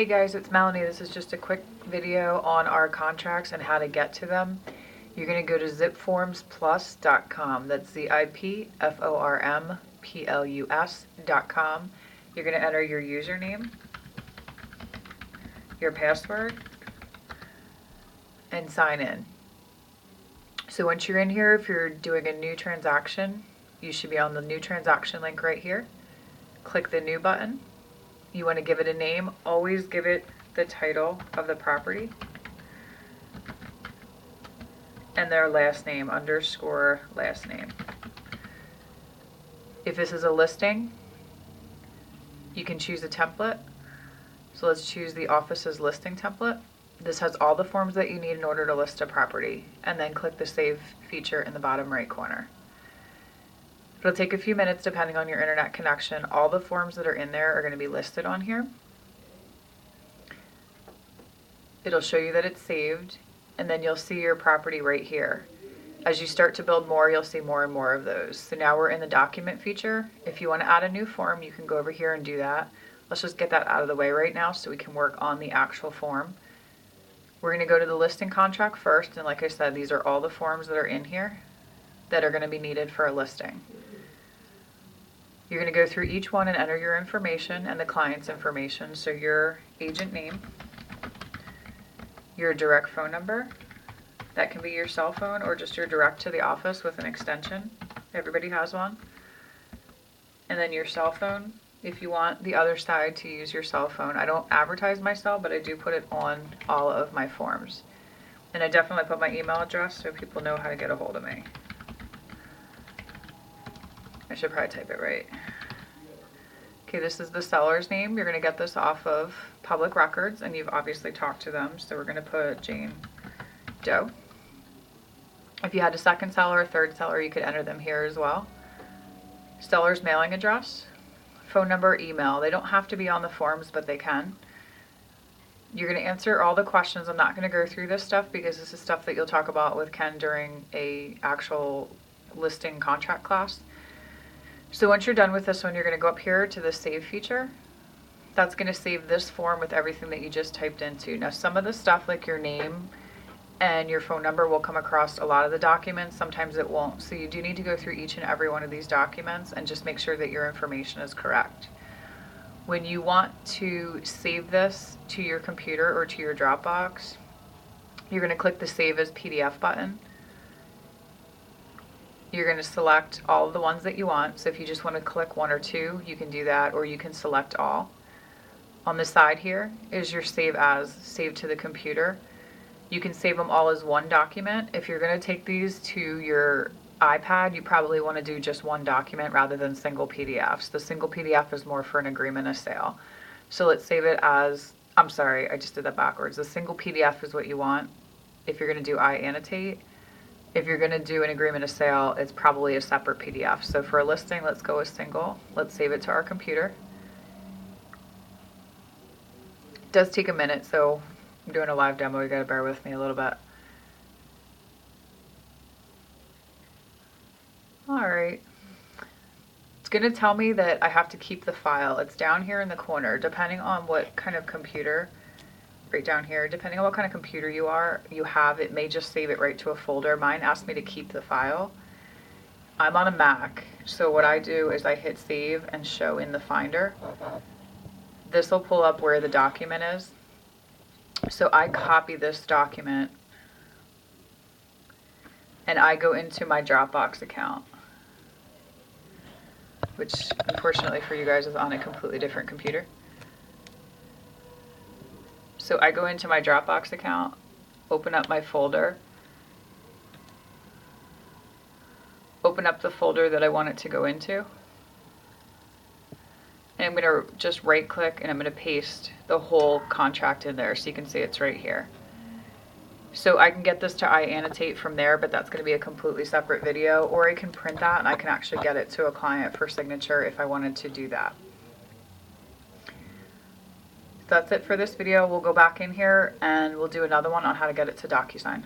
Hey guys, it's Melanie. This is just a quick video on our contracts and how to get to them. You're going to go to zipformsplus.com. That's zipformplus.com. You're going to enter your username, your password, and sign in. So once you're in here, if you're doing a new transaction, you should be on the new transaction link right here. Click the new button. You want to give it a name. Always give it the title of the property and their last name, underscore last name. If this is a listing, you can choose a template. So let's choose the office's listing template. This has all the forms that you need in order to list a property, and then click the save feature in the bottom right corner. It'll take a few minutes depending on your internet connection. All the forms that are in there are going to be listed on here. It'll show you that it's saved, and then you'll see your property right here. As you start to build more, you'll see more and more of those. So now we're in the document feature. If you want to add a new form, you can go over here and do that. Let's just get that out of the way right now so we can work on the actual form. We're going to go to the listing contract first, and like I said, these are all the forms that are in here that are going to be needed for a listing. You're going to go through each one and enter your information and the client's information. So your agent name, your direct phone number, that can be your cell phone or just your direct to the office with an extension. Everybody has one. And then your cell phone, if you want the other side to use your cell phone. I don't advertise my cell, but I do put it on all of my forms. And I definitely put my email address so people know how to get a hold of me. I should probably type it right. Okay, this is the seller's name. You're going to get this off of public records, and you've obviously talked to them. So we're going to put Jane Doe. If you had a second seller or third seller, you could enter them here as well. Seller's mailing address, phone number, email. They don't have to be on the forms, but they can. You're going to answer all the questions. I'm not going to go through this stuff because this is stuff that you'll talk about with Ken during a actual listing contract class. So once you're done with this one, you're going to go up here to the save feature. That's going to save this form with everything that you just typed into. Now some of the stuff like your name and your phone number will come across a lot of the documents. Sometimes it won't. So you do need to go through each and every one of these documents and just make sure that your information is correct. When you want to save this to your computer or to your Dropbox, you're going to click the Save as PDF button. You're going to select all of the ones that you want. So if you just want to click one or two, you can do that, or you can select all. On the side here is your Save As, save to the computer. You can save them all as one document. If you're going to take these to your iPad, you probably want to do just one document rather than single PDFs. The single PDF is more for an agreement of sale. So let's save it as, I'm sorry, I just did that backwards. The single PDF is what you want if you're going to do iAnnotate. If you're going to do an agreement of sale, it's probably a separate PDF. So for a listing, let's go with single. Let's save it to our computer. It does take a minute, so I'm doing a live demo. You got to bear with me a little bit. All right. It's going to tell me that I have to keep the file. It's down here in the corner, depending on what kind of computer. Right down here, depending on what kind of computer you have, it may just save it right to a folder. Mine asked me to keep the file. I'm on a Mac, so what I do is I hit save and show in the Finder. This will pull up where the document is. So I copy this document and I go into my Dropbox account, which unfortunately for you guys is on a completely different computer. So I go into my Dropbox account, open up my folder, open up the folder that I want it to go into, and I'm going to just right click and I'm going to paste the whole contract in there so you can see it's right here. So I can get this to iAnnotate from there, but that's going to be a completely separate video, or I can print that and I can actually get it to a client for signature if I wanted to do that. That's it for this video. We'll go back in here and we'll do another one on how to get it to DocuSign.